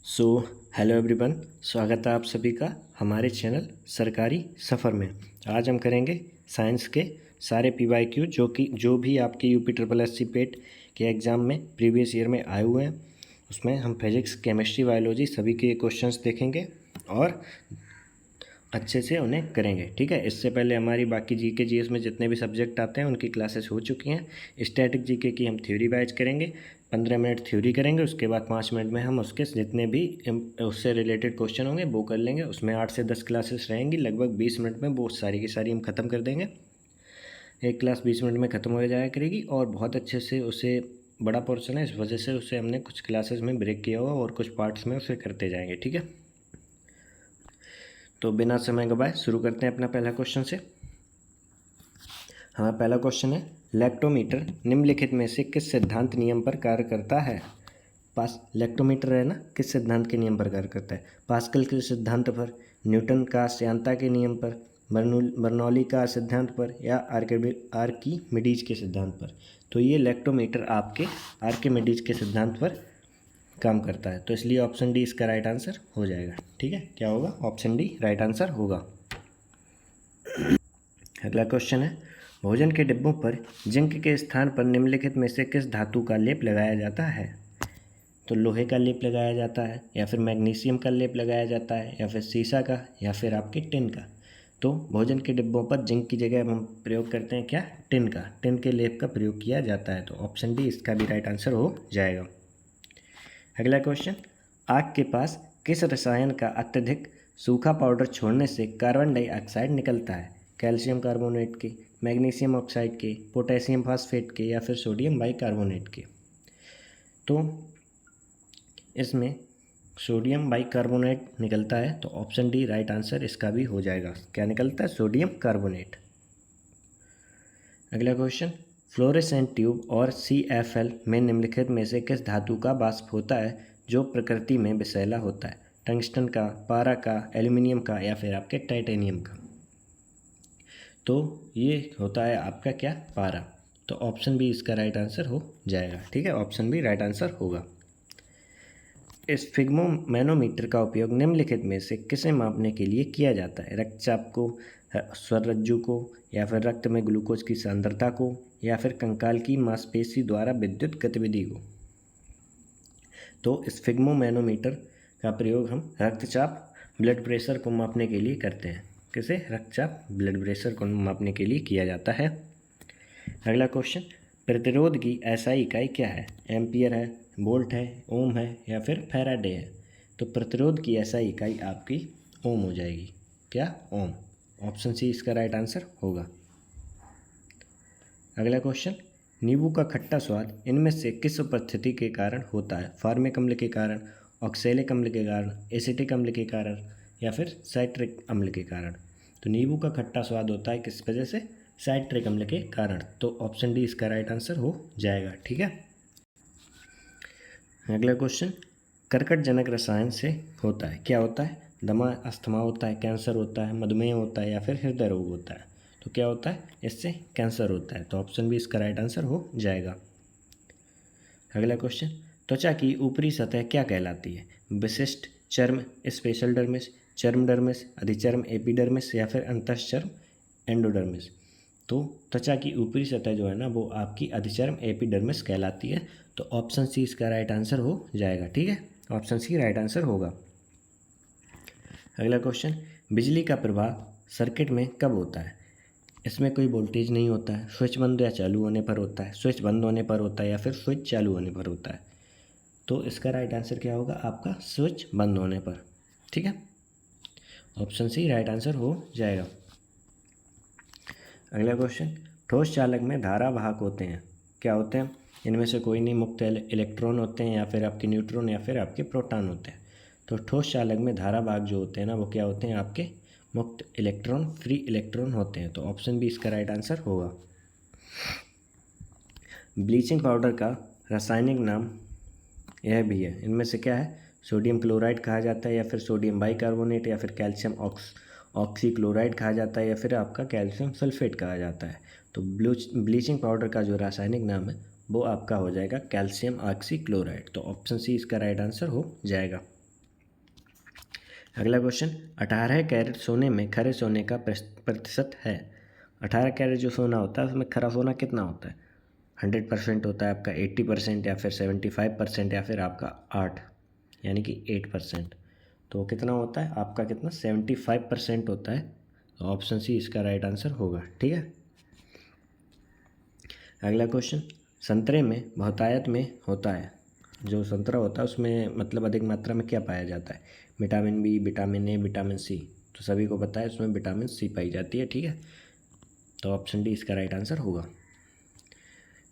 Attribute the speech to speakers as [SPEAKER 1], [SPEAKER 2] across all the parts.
[SPEAKER 1] So hello everyone, स्वागत है आप सभी का हमारे चैनल सरकारी सफ़र में। आज हम करेंगे साइंस के सारे PYQ जो भी आपके यूपी ट्रिपल एस सी पेट के एग्ज़ाम में प्रीवियस ईयर में आए हुए हैं। उसमें हम फिजिक्स, केमिस्ट्री, बायोलॉजी सभी के क्वेश्चंस देखेंगे और अच्छे से उन्हें करेंगे। ठीक है, इससे पहले हमारी बाकी जीके जीएस में जितने भी सब्जेक्ट आते हैं उनकी क्लासेस हो चुकी हैं। स्टैटिक जीके की हम थ्योरी वाइज करेंगे, 15 मिनट थ्योरी करेंगे, उसके बाद 5 मिनट में हम उसके जितने भी उससे रिलेटेड क्वेश्चन होंगे वो कर लेंगे। उसमें 8 से 10 क्लासेस रहेंगी, लगभग 20 मिनट में वो सारी की सारी हम ख़त्म कर देंगे। एक क्लास 20 मिनट में ख़त्म हो जाया करेगी और बहुत अच्छे से उसे बड़ा पोर्शन है, इस वजह से उसे हमने कुछ क्लासेस में ब्रेक किया हुआ और कुछ पार्ट्स में उसे करते जाएंगे। ठीक है, तो बिना समय गवाए शुरू करते हैं अपना पहला क्वेश्चन से। हमारा पहला क्वेश्चन है, लैक्टोमीटर निम्नलिखित में से किस सिद्धांत नियम पर कार्य करता है? लैक्टोमीटर है ना, किस सिद्धांत के नियम पर कार्य करता है? पास्कल के सिद्धांत पर, न्यूटन का श्यानता के नियम पर, बर्नौली का सिद्धांत पर, या आर्कीमिडीज के सिद्धांत पर? तो ये लैक्टोमीटर आपके आर्कीमिडीज के सिद्धांत पर काम करता है, तो इसलिए ऑप्शन डी इसका राइट आंसर हो जाएगा। ठीक है, क्या होगा? ऑप्शन डी राइट आंसर होगा। अगला क्वेश्चन है, भोजन के डिब्बों पर जिंक के स्थान पर निम्नलिखित में से किस धातु का लेप लगाया जाता है? तो लोहे का लेप लगाया जाता है, या फिर मैग्नीशियम का लेप लगाया जाता है, या फिर सीसा का, या फिर आपके टिन का? तो भोजन के डिब्बों पर जिंक की जगह हम प्रयोग करते हैं क्या? टिन का। टिन के लेप का प्रयोग किया जाता है, तो ऑप्शन डी इसका भी राइट आंसर हो जाएगा। अगला क्वेश्चन, आग के पास किस रसायन का अत्यधिक सूखा पाउडर छोड़ने से कार्बन डाइऑक्साइड निकलता है? कैल्शियम कार्बोनेट के, मैग्नीशियम ऑक्साइड के, पोटेशियम फास्फेट के, या फिर सोडियम बाइकार्बोनेट के? तो इसमें सोडियम बाइकार्बोनेट निकलता है, तो ऑप्शन डी राइट आंसर इसका भी हो जाएगा। क्या निकलता है? Sodium carbonate. अगला क्वेश्चन, फ्लोरेसेंट ट्यूब और CFL में निम्नलिखित में से किस धातु का वाष्प होता है जो प्रकृति में विषैला होता है? टंगस्टन का, पारा का, एल्यूमिनियम का, या फिर आपके टाइटेनियम का? तो ये होता है आपका क्या? पारा। तो ऑप्शन बी इसका राइट आंसर हो जाएगा। ठीक है, ऑप्शन बी राइट आंसर होगा। इस फिग्मोमैनोमीटर का उपयोग निम्नलिखित में से किसे मापने के लिए किया जाता है? रक्तचाप को, स्वररज्जु को, या फिर रक्त में ग्लूकोज की सांद्रता को, या फिर कंकाल की मांसपेशी द्वारा विद्युत गतिविधि को? तो इस फिग्मोमैनोमीटर का प्रयोग हम रक्तचाप, ब्लड प्रेशर को मापने के लिए करते हैं। किसे? रक्तचाप, ब्लड प्रेशर को मापने के लिए किया जाता है। अगला क्वेश्चन, प्रतिरोध की SI इकाई क्या है? एम्पियर है, वोल्ट है, ओम है, या फिर फैराडे है? तो प्रतिरोध की SI इकाई आपकी ओम हो जाएगी। क्या? ओम। ऑप्शन सी इसका राइट आंसर होगा। अगला क्वेश्चन, नींबू का खट्टा स्वाद इनमें से किस उपस्थिति के कारण होता है? फार्मिक अम्ल के कारण, ऑक्सैलिक अम्ल के कारण, एसिटिक अम्ल के कारण, या फिर साइट्रिक अम्ल के कारण? तो नींबू का खट्टा स्वाद होता है किस वजह से? साइट्रिक अम्ल के कारण। तो ऑप्शन डी इसका राइट आंसर हो जाएगा। ठीक है, अगला क्वेश्चन, कर्कटजनक रसायन से होता है, क्या होता है? दमा, अस्थमा होता है, कैंसर होता है, मधुमेह होता है, या फिर हृदय रोग होता है? तो क्या होता है? इससे कैंसर होता है, तो ऑप्शन बी इसका राइट आंसर हो जाएगा। अगला क्वेश्चन, त्वचा की ऊपरी सतह क्या कहलाती है? विशिष्ट चर्म, स्पेशल डर्मिस, चर्म डर्मिस, अधिचर्म एपिडर्मिस, या फिर अंतःचर्म एंडोडर्मिस? तो त्वचा की ऊपरी सतह जो है ना वो आपकी अधिचर्म एपिडर्मिस कहलाती है, तो ऑप्शन सी इसका राइट आंसर हो जाएगा। ठीक है, ऑप्शन सी राइट आंसर होगा। अगला क्वेश्चन, बिजली का प्रवाह सर्किट में कब होता है? इसमें कोई वोल्टेज नहीं होता है, स्विच बंद या चालू होने पर होता है, स्विच बंद होने पर होता है, या फिर स्विच चालू होने पर होता है? तो इसका राइट आंसर क्या होगा आपका? स्विच बंद होने पर। ठीक है, ऑप्शन सी राइट आंसर हो जाएगा। अगला क्वेश्चन, ठोस चालक में धारा वाहक होते हैं, क्या होते हैं? इनमें से कोई नहीं, मुक्त इलेक्ट्रॉन होते हैं, या फिर आपके न्यूट्रॉन, या फिर आपके प्रोटॉन होते हैं? तो ठोस चालक में धारा वाहक जो होते हैं ना वो क्या होते हैं? आपके मुक्त इलेक्ट्रॉन, फ्री इलेक्ट्रॉन होते हैं, तो ऑप्शन बी इसका राइट आंसर होगा। ब्लीचिंग पाउडर का रासायनिक नाम यह भी है, इनमें से क्या है? सोडियम क्लोराइड कहा जाता है, या फिर सोडियम बाइकार्बोनेट, या फिर कैल्शियम ऑक्सीक्लोराइड कहा जाता है, या फिर आपका कैल्शियम सल्फेट कहा जाता है? तो ब्लीचिंग पाउडर का जो रासायनिक नाम है वो आपका हो जाएगा कैल्शियम ऑक्सीक्लोराइड, तो ऑप्शन सी इसका राइट आंसर हो जाएगा। अगला क्वेश्चन, 18 कैरेट सोने में खरे सोने का प्रतिशत है। 18 कैरेट जो सोना होता है उसमें खरा सोना कितना होता है? 100% होता है आपका, 80% या फिर 75% या फिर आपका 8 यानी कि 8%। तो कितना होता है आपका? कितना? 75% होता है। तो ऑप्शन सी इसका राइट आंसर होगा। ठीक है। अगला क्वेश्चन, संतरे में बहुतायत में होता है। जो संतरा होता है उसमें मतलब अधिक मात्रा में क्या पाया जाता है? Vitamin B, vitamin A, vitamin C. तो सभी को पता है उसमें विटामिन सी पाई जाती है। ठीक है। तो ऑप्शन डी इसका राइट आंसर होगा।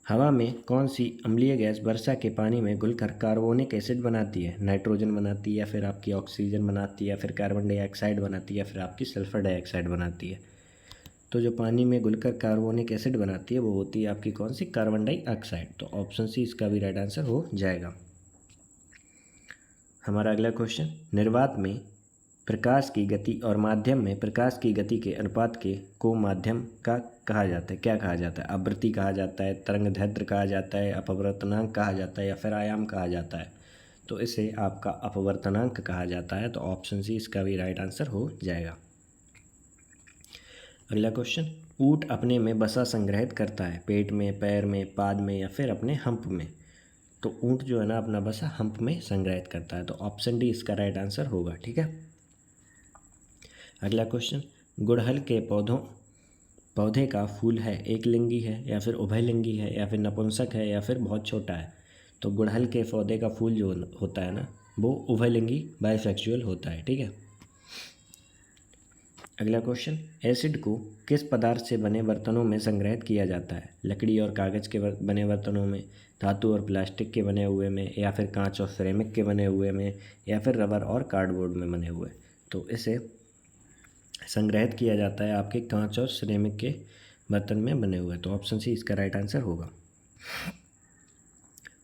[SPEAKER 1] हवा में कौन सी अम्लीय गैस वर्षा के पानी में घुलकर कार्बोनिक एसिड बनाती है? नाइट्रोजन बनाती है, या फिर आपकी ऑक्सीजन बनाती है, या फिर कार्बन डाइऑक्साइड बनाती है, या फिर आपकी सल्फर डाइऑक्साइड बनाती है? तो जो पानी में घुलकर कार्बोनिक एसिड बनाती है वो होती है आपकी कौन सी? Carbon dioxide. तो ऑप्शन सी इसका भी राइट आंसर हो जाएगा। हमारा अगला क्वेश्चन, निर्वात में प्रकाश की गति और माध्यम में प्रकाश की गति के अनुपात के को माध्यम का कहा जाता है? क्या कहा जाता है? आवृत्ति कहा जाता है, तरंगदैर्ध्य कहा जाता है, अपवर्तनांक कहा जाता है, या फिर आयाम कहा जाता है? तो इसे आपका अपवर्तनांक कहा जाता है। तो ऑप्शन सी इसका भी राइट आंसर हो जाएगा। अगला क्वेश्चन, ऊँट अपने में वसा संग्रहित करता है पेट में, पैर में, पाद में, या फिर अपने हम्प में? तो ऊँट जो है ना अपना वसा हम्प में संग्रहित करता है। तो ऑप्शन डी इसका राइट आंसर होगा। ठीक है। अगला क्वेश्चन, गुड़हल के पौधे का फूल है एकलिंगी है, या फिर उभयलिंगी है, या फिर नपुंसक है, या फिर बहुत छोटा है? तो गुड़हल के पौधे का फूल जो होता है ना वो उभयलिंगी बाइसेक्सुअल होता है। ठीक है। अगला क्वेश्चन, एसिड को किस पदार्थ से बने बर्तनों में संग्रहित किया जाता है? लकड़ी और कागज़ के बने बर्तनों में, धातु और प्लास्टिक के बने हुए में, या फिर कांच और सिरेमिक के बने हुए में, या फिर रबर और कार्डबोर्ड में बने हुए? तो इसे संग्रहित किया जाता है आपके कांच और सिरेमिक के बर्तन में बने हुए। तो ऑप्शन सी इसका राइट आंसर होगा।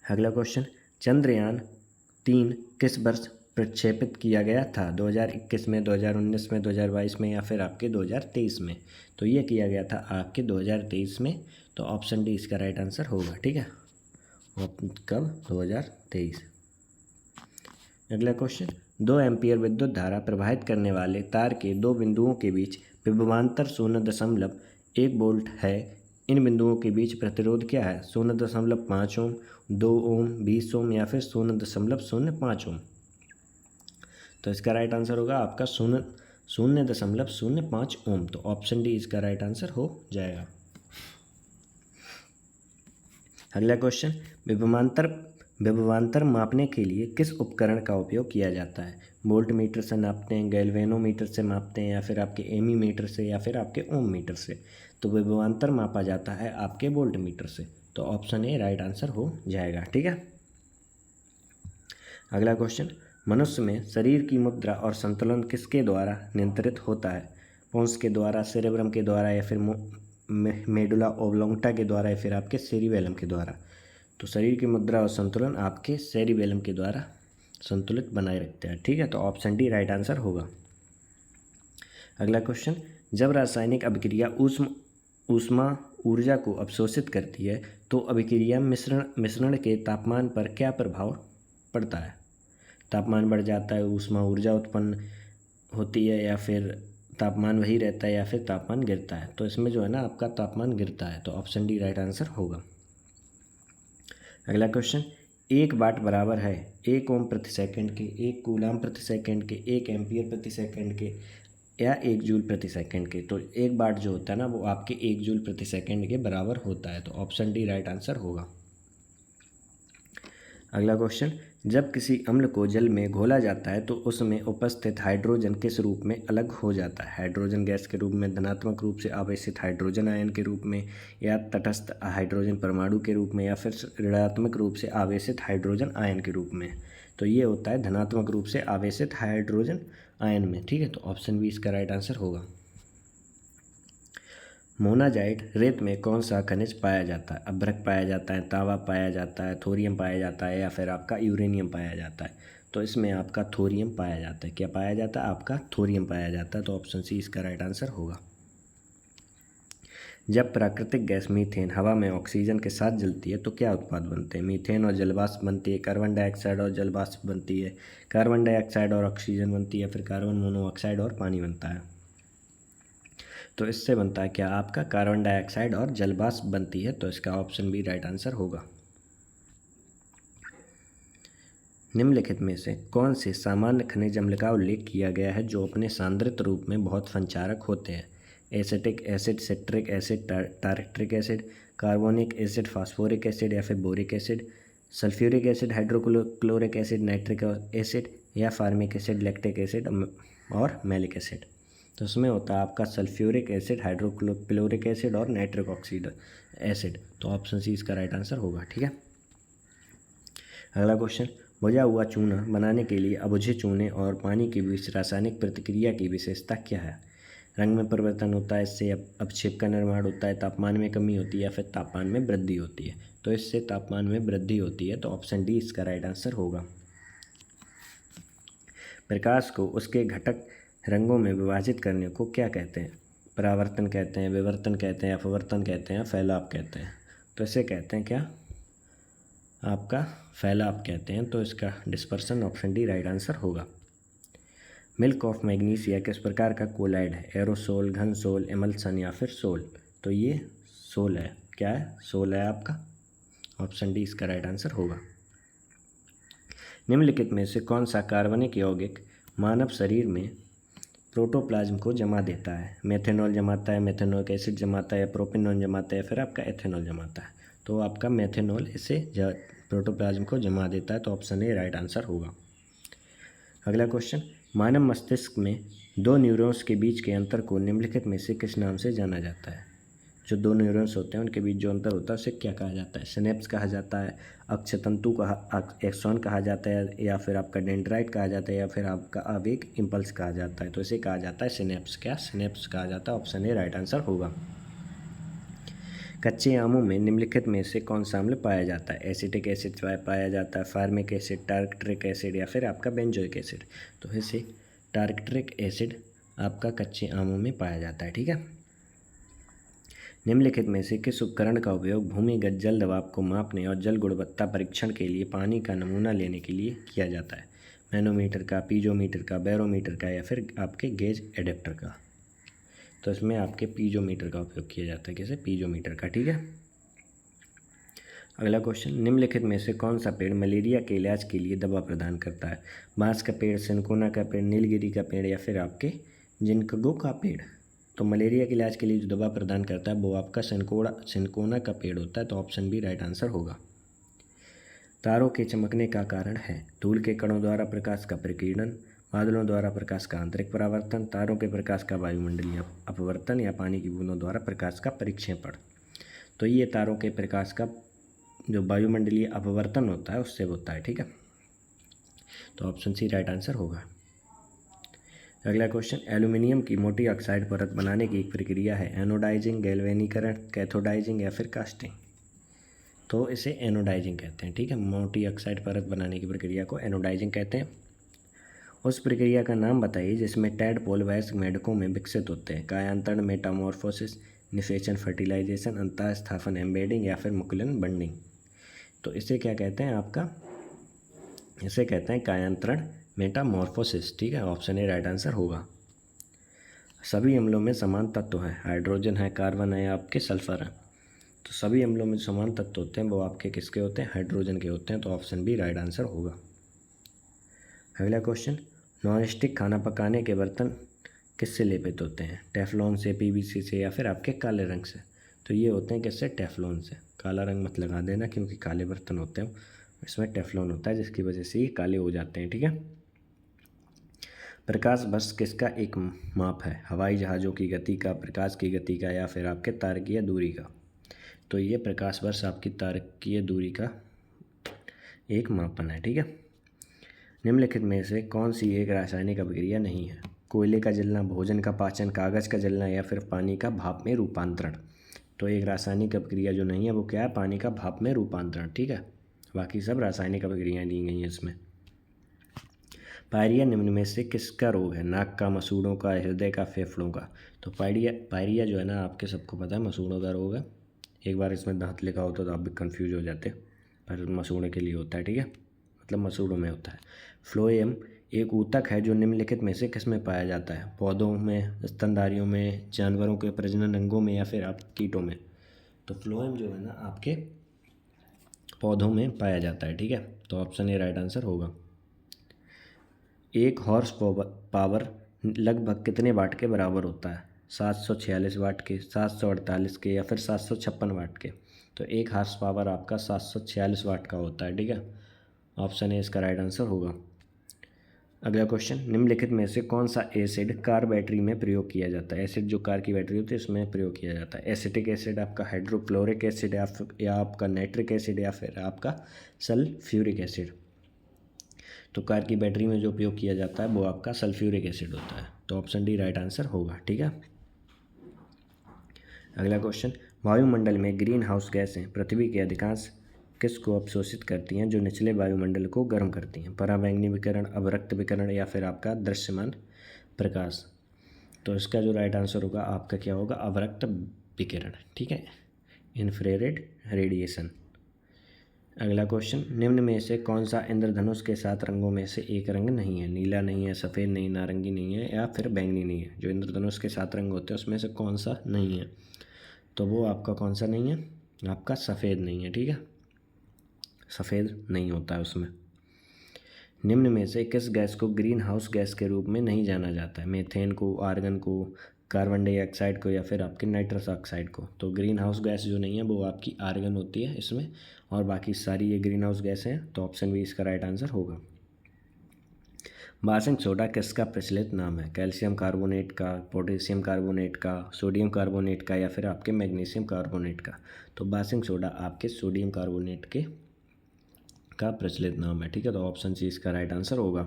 [SPEAKER 1] अगला क्वेश्चन, चंद्रयान 3 किस वर्ष प्रक्षेपित किया गया था? 2021 में, 2019 में, 2022 में, या फिर आपके 2023 में? तो ये किया गया था आपके 2023 में। तो ऑप्शन डी इसका राइट आंसर होगा। ठीक है। कब? 2023। अगला क्वेश्चन, 2 एम्पीयर विद्युत धारा प्रवाहित करने वाले तार के दो बिंदुओं के बीच विभवांतर 0.1 वोल्ट है। इन बिंदुओं के बीच प्रतिरोध क्या है? 0.5 ओम, 2 ओम, 20 ओम, या फिर 0.05 ओम? तो इसका राइट आंसर होगा आपका 0.05 ओम। तो ऑप्शन डी इसका राइट आंसर हो जाएगा। अगला क्वेश्चन, विभवांतर मापने के लिए किस उपकरण का उपयोग किया जाता है? वोल्ट मीटर से नापते हैं, गैल्वेनोमीटर से मापते हैं, या फिर आपके एमी मीटर से, या फिर आपके ओम मीटर से? तो विभवांतर मापा जाता है आपके वोल्ट मीटर से। तो ऑप्शन ए राइट आंसर हो जाएगा। ठीक है। अगला क्वेश्चन, मनुष्य में शरीर की मुद्रा और संतुलन किसके द्वारा नियंत्रित होता है? पोन्स के द्वारा, सेरेब्रम के द्वारा, या फिर मेडुला ओब्लोंगटा के द्वारा, या फिर आपके सेरिबेलम के द्वारा? तो शरीर की मुद्रा और संतुलन आपके सेरिबेलम के द्वारा संतुलित बनाए रखते हैं। ठीक है। तो ऑप्शन डी राइट आंसर होगा। अगला क्वेश्चन, जब रासायनिक अभिक्रिया ऊष्मा ऊर्जा को अवशोषित करती है तो अभिक्रिया मिश्रण के तापमान पर क्या प्रभाव पड़ता है? तापमान बढ़ जाता है, ऊष्मा ऊर्जा उत्पन्न होती है, या फिर तापमान वही रहता है, या फिर तापमान गिरता है? तो इसमें जो है ना आपका तापमान गिरता है। तो ऑप्शन डी राइट आंसर होगा। अगला क्वेश्चन, 1 वाट बराबर है 1 ओम प्रति सेकंड के, 1 कूलाम प्रति सेकंड के, 1 एम्पियर प्रति सेकंड के, या 1 जूल प्रति सेकंड के? तो 1 वाट जो होता है ना वो आपके 1 जूल प्रति सेकंड के बराबर होता है। तो ऑप्शन डी राइट आंसर होगा। अगला क्वेश्चन, जब किसी अम्ल को जल में घोला जाता है तो उसमें उपस्थित हाइड्रोजन किस रूप में अलग हो जाता है? हाइड्रोजन गैस के रूप में, धनात्मक रूप से आवेशित हाइड्रोजन आयन के रूप में, या तटस्थ हाइड्रोजन परमाणु के रूप में, या फिर ऋणात्मक रूप से आवेशित हाइड्रोजन आयन के रूप में? तो ये होता है धनात्मक रूप से आवेशित हाइड्रोजन आयन में। ठीक है। तो ऑप्शन बी इसका राइट आंसर होगा। मोनाजाइट रेत में कौन सा खनिज पाया जाता है? अभ्रक पाया जाता है, तांबा पाया जाता है, थोरियम पाया जाता है, या फिर आपका यूरेनियम पाया जाता है? तो इसमें आपका थोरियम पाया जाता है। क्या पाया जाता है? आपका थोरियम पाया जाता है। तो ऑप्शन सी इसका राइट आंसर होगा। जब प्राकृतिक गैस मीथेन हवा में ऑक्सीजन के साथ जलती है तो क्या उत्पाद बनते हैं? मीथेन और जलवाष्प बनती है, कार्बन डाइऑक्साइड और जलवाष्प बनती है, कार्बन डाइऑक्साइड और ऑक्सीजन बनती है, फिर कार्बन मोनोऑक्साइड और पानी बनता है। तो इससे बनता है क्या आपका कार्बन डाइऑक्साइड और जलवाष्प बनती है, तो इसका ऑप्शन बी राइट आंसर होगा। निम्नलिखित में से कौन से सामान्य खनिज अम्ल का उल्लेख किया गया है जो अपने सांद्रित रूप में बहुत संचारक होते हैं? Acetic acid, citric acid, tartaric acid, carbonic acid, phosphoric acid या फिर boric acid, sulphuric acid, hydrochloric acid, nitric acid या फार्मिक एसिड, लैक्टिक एसिड और मैलिक एसिड। तो उसमें होता है आपका सल्फ्यूरिक एसिड, हाइड्रोक्लोरिक एसिड और नाइट्रिक ऑक्सीड एसिड। तो ऑप्शन सी इसका राइट आंसर होगा। ठीक है, अगला क्वेश्चन, बुझा हुआ चूना बनाने के लिए अबुझे चूने और पानी के बीच रासायनिक प्रतिक्रिया की विशेषता क्या है? रंग में परिवर्तन होता है, इससे अपक्षेप का निर्माण होता है, तापमान में कमी होती है या फिर तापमान में वृद्धि होती है? तो इससे तापमान में वृद्धि होती है, तो ऑप्शन डी इसका राइट आंसर होगा। प्रकाश को उसके घटक रंगों में विभाजित करने को क्या कहते हैं? परावर्तन कहते हैं, विवर्तन कहते हैं, अपवर्तन कहते हैं, फैलाव कहते हैं? तो इसे कहते हैं क्या आपका फैलाव कहते हैं। तो इसका dispersion option D right answer होगा। मिल्क ऑफ मैग्नीशिया किस प्रकार का कोलाइड है? एरोसोल, घन सोल, एमल्सन या फिर सोल? तो ये सोल है। क्या है? सोल है आपका। ऑप्शन डी इसका राइट आंसर होगा। निम्नलिखित में से कौन सा कार्बनिक यौगिक मानव शरीर में प्रोटोप्लाज्म को जमा देता है? मेथेनॉल जमाता है, मेथेनॉलिक एसिड जमाता है, या प्रोपेनॉल जमाता है, या फिर आपका एथेनॉल जमाता है? तो आपका मेथेनॉल इसे प्रोटोप्लाज्म को जमा देता है, तो ऑप्शन ए राइट आंसर होगा। अगला क्वेश्चन, मानव मस्तिष्क में दो न्यूरॉन्स के बीच के अंतर को निम्नलिखित में से किस नाम से जाना जाता है? जो दो न्यूरॉन्स होते हैं उनके बीच जो अंतर होता है उसे क्या कहा जाता है? सिनेप्स कहा जाता है, अक्षतंतु कहा, एक्सॉन कहा जाता है, या फिर आपका डेंड्राइट कहा जाता है, या फिर आपका आवेग इम्पल्स कहा जाता है? तो इसे कहा जाता है सिनेप्स। क्या? सिनेप्स कहा जाता है। ऑप्शन ए राइट आंसर होगा। कच्चे आमों में निम्नलिखित में से कौन सा अम्ल पाया जाता है? एसिटिक एसिड पाया जाता है, फार्मिक एसिड, टार्ट्रिक एसिड या फिर आपका बेंजोइक एसिड? तो इसे टार्ट्रिक एसिड आपका कच्चे आमों में पाया जाता है। ठीक है, निम्नलिखित में से किस उपकरण का उपयोग भूमिगत जल दबाव को मापने और जल गुणवत्ता परीक्षण के लिए पानी का नमूना लेने के लिए किया जाता है? मैनोमीटर का, पीजोमीटर का, बैरोमीटर का, या फिर आपके गेज एडेप्टर का? तो इसमें आपके पीजोमीटर का उपयोग किया जाता है। कैसे? पीजोमीटर का। ठीक है, अगला क्वेश्चन, निम्नलिखित में से कौन सा पेड़ मलेरिया के इलाज के लिए दवा प्रदान करता है? बांस का पेड़, सिनकोना का पेड़, नीलगिरी का पेड़ या फिर आपके जिंकगो का पेड़? तो मलेरिया के इलाज के लिए जो दवा प्रदान करता है वो आपका सिनकोना का पेड़ होता है। तो ऑप्शन बी राइट आंसर होगा। तारों के चमकने का कारण है? धूल के कणों द्वारा प्रकाश का प्रकीर्णन, बादलों द्वारा प्रकाश का आंतरिक परावर्तन, तारों के प्रकाश का वायुमंडलीय अपवर्तन, या पानी की बूंदों द्वारा प्रकाश का परिक्षेपण? तो ये तारों के प्रकाश का जो वायुमंडलीय अपवर्तन होता है उससे होता है। ठीक है, तो ऑप्शन सी राइट आंसर होगा। अगला क्वेश्चन, एल्यूमिनियम की मोटी ऑक्साइड परत बनाने की एक प्रक्रिया है? एनोडाइजिंग, गैल्वेनीकरण, कैथोडाइजिंग या फिर कास्टिंग? तो इसे एनोडाइजिंग कहते हैं। ठीक है, मोटी ऑक्साइड परत बनाने की प्रक्रिया को एनोडाइजिंग कहते हैं। उस प्रक्रिया का नाम बताइए जिसमें टैडपोल वयस्क मेढकों में विकसित होते हैं? कायांतरण, मेटामॉर्फोसिस, निषेचन, फर्टिलाइजेशन, अंतः स्थापन एम्बेडिंग या फिर मुकुलन बंडिंग? तो इसे क्या कहते हैं आपका? इसे कहते हैं कायांतरण, मेटामॉर्फोसिस। ठीक है, ऑप्शन ए राइट आंसर होगा। सभी अम्लों में समान तत्व है? हाइड्रोजन है, कार्बन है, आपके सल्फर है? तो सभी अम्लों में समान तत्व होते हैं वो आपके किसके होते हैं? हाइड्रोजन के होते हैं। तो ऑप्शन बी राइट आंसर होगा। अगला क्वेश्चन, नॉन स्टिक खाना पकाने के बर्तन किससे लेपित होते हैं? टेफ्लॉन से, पीवीसी से या फिर आपके काले रंग से? तो ये होते हैं किससे? टेफ्लॉन से। काला रंग मत लगा देना क्योंकि काले बर्तन होते हैं, इसमें टेफ्लॉन होता है जिसकी वजह से ये काले हो जाते हैं। ठीक है, प्रकाश वर्ष किसका एक माप है? हवाई जहाज़ों की गति का, प्रकाश की गति का, या फिर आपके तारकीय दूरी का? तो ये प्रकाश वर्ष आपकी तारकीय दूरी का एक मापन है। ठीक है, निम्नलिखित में से कौन सी एक रासायनिक अभिक्रिया नहीं है? कोयले का जलना, भोजन का पाचन, कागज़ का जलना या फिर पानी का भाप में रूपांतरण? तो एक रासायनिक अभिक्रिया जो नहीं है वो क्या है? पानी का भाप में रूपांतरण। ठीक है, बाकी सब रासायनिक अभिक्रियाएँ दी गई हैं इसमें। पायरिया निम्न में से किसका रोग है? नाक का, मसूड़ों का, हृदय का, फेफड़ों का? तो पायरिया जो है ना, आपके सबको पता है मसूड़ों का रोग है। एक बार इसमें दांत लिखा होता तो आप भी कन्फ्यूज हो जाते, पर मसूड़े के लिए होता है, ठीक है, मतलब मसूड़ों में होता है। फ्लोएम एक ऊतक है जो निम्नलिखित में से किस में पाया जाता है? पौधों में, स्तनधारियों में, जानवरों के प्रजनन अंगों में, या फिर आप कीटों में? तो फ्लोएम जो है ना आपके पौधों में पाया जाता है, ठीक है, तो ऑप्शन ए राइट आंसर होगा। एक हॉर्स पावर लगभग कितने वाट के बराबर होता है? 746 वाट के, 748 के, या फिर 756 वाट के? तो एक हॉर्स पावर आपका 746 वाट का होता है, ठीक है, ऑप्शन ए इसका राइट आंसर होगा। अगला क्वेश्चन, निम्नलिखित में से कौन सा एसिड कार बैटरी में प्रयोग किया जाता है? एसिड जो कार की बैटरी होती है इसमें प्रयोग किया जाता है। एसिटिक एसिड आपका, हाइड्रोक्लोरिक एसिड, या आपका नाइट्रिक एसिड, या फिर आपका सल्फ्यूरिक एसिड? तो कार की बैटरी में जो उपयोग किया जाता है वो आपका सल्फ्यूरिक एसिड होता है, तो ऑप्शन डी राइट आंसर होगा, ठीक है। अगला क्वेश्चन, वायुमंडल में ग्रीन हाउस गैसें पृथ्वी के अधिकांश किसको अवशोषित करती हैं जो निचले वायुमंडल को गर्म करती हैं? पराबैंगनी विकिरण, अवरक्त विकिरण, या फिर आपका दृश्यमान प्रकाश? तो इसका जो राइट आंसर होगा आपका क्या होगा? अवरक्त विकिरण, ठीक है, इंफ्रारेड रेडिएशन। अगला क्वेश्चन, निम्न में से कौन सा इंद्रधनुष के 7 रंगों में से एक रंग नहीं है? नीला नहीं है, सफ़ेद नहीं, नारंगी नहीं है, या फिर बैंगनी नहीं है? जो इंद्रधनुष के 7 रंग होते हैं उसमें से कौन सा नहीं है? तो वो आपका कौन सा नहीं है? आपका सफ़ेद नहीं है, ठीक है, सफ़ेद नहीं होता है उसमें। निम्न में से किस गैस को ग्रीन हाउस गैस के रूप में नहीं जाना जाता है? मीथेन को, आर्गन को, कार्बन डाइऑक्साइड को, या फिर आपके नाइट्रस ऑक्साइड को? तो ग्रीन हाउस गैस जो नहीं है वो आपकी आर्गन होती है इसमें, और बाकी सारी ये ग्रीन हाउस गैस हैं, तो ऑप्शन बी इसका राइट आंसर होगा। बासिंग सोडा किसका प्रचलित नाम है? कैल्शियम कार्बोनेट का, पोटेशियम कार्बोनेट का, सोडियम कार्बोनेट का, या फिर आपके मैग्नीशियम कार्बोनेट का? तो बासिंग सोडा आपके सोडियम कार्बोनेट के का प्रचलित नाम है, ठीक है, तो ऑप्शन सी इसका राइट आंसर होगा।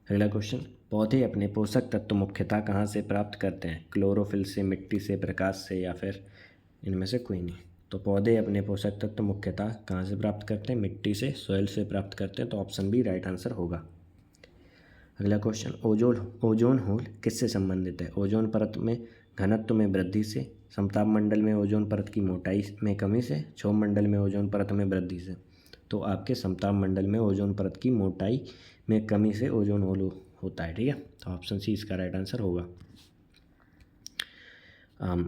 [SPEAKER 1] अगला क्वेश्चन, पौधे अपने पोषक तत्व मुख्यतः कहाँ से प्राप्त करते हैं? क्लोरोफिल से, मिट्टी से, प्रकाश से, या फिर इनमें से कोई नहीं? तो पौधे अपने पोषक तत्व मुख्यतः कहाँ से प्राप्त करते हैं? मिट्टी से, सॉइल से प्राप्त करते हैं, तो ऑप्शन बी राइट आंसर होगा। अगला क्वेश्चन, ओजोन होल किससे संबंधित है? ओजोन परत में घनत्व में वृद्धि से, समताप मंडल में ओजोन परत की मोटाई में कमी से, क्षोभ मंडल में ओजोन परत में वृद्धि से? तो आपके समताप मंडल में ओजोन परत की मोटाई में कमी से ओजोन होल होता है, ठीक है, तो ऑप्शन सी इसका राइट आंसर होगा।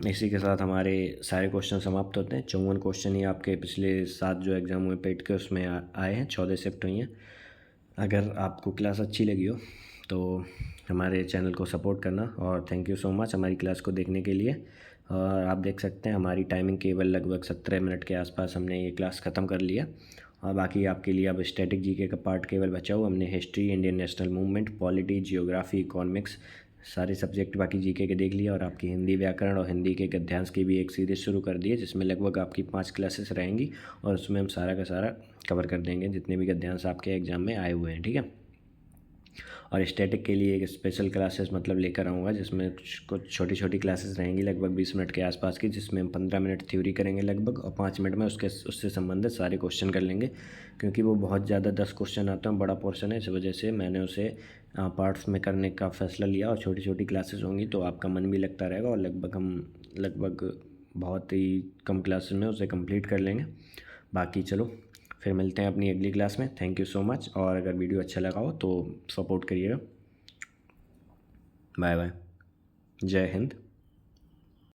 [SPEAKER 1] इसी के साथ हमारे सारे क्वेश्चन समाप्त होते हैं। 54 क्वेश्चन ही आपके पिछले 7 जो एग्ज़ाम हुए पेड के उसमें आए हैं, 14 शिफ्ट हुई हैं। अगर आपको क्लास अच्छी लगी हो तो हमारे चैनल को सपोर्ट करना, और थैंक यू सो मच हमारी क्लास को देखने के लिए। और आप देख सकते हैं हमारी टाइमिंग केवल लगभग 17 मिनट के आसपास हमने ये क्लास ख़त्म कर लिया, और बाकी आपके लिए अब स्टैटिक जीके का पार्ट केवल बचा हुआ। हमने history, Indian national movement, polity, geography, economics, सारे सब्जेक्ट बाकी जीके के देख लिया, और आपकी हिंदी व्याकरण और हिंदी के गद्यांश की भी एक सीरीज़ शुरू कर दी है, जिसमें लगभग आपकी 5 क्लासेस रहेंगी, और उसमें हम सारा का सारा कवर कर देंगे जितने भी गद्यांश आपके एग्ज़ाम में आए हुए हैं, ठीक है। और स्टैटिक के लिए एक स्पेशल क्लासेस मतलब लेकर आऊँगा, जिसमें कुछ छोटी छोटी क्लासेस रहेंगी लगभग 20 मिनट के आसपास की, जिसमें हम 15 मिनट थ्योरी करेंगे लगभग, और 5 मिनट में उससे संबंधित सारे क्वेश्चन कर लेंगे, क्योंकि वो बहुत ज़्यादा 10 क्वेश्चन आते हैं, बड़ा पोर्शन है, इस वजह से मैंने उसे पार्ट्स में करने का फैसला लिया, और छोटी छोटी क्लासेस होंगी तो आपका मन भी लगता रहेगा, और लगभग बहुत ही कम क्लासेस में उसे कंप्लीट कर लेंगे। बाकी चलो फिर मिलते हैं अपनी अगली क्लास में। थैंक यू सो मच, और अगर वीडियो अच्छा लगा हो तो सपोर्ट करिएगा। बाय बाय, जय हिंद।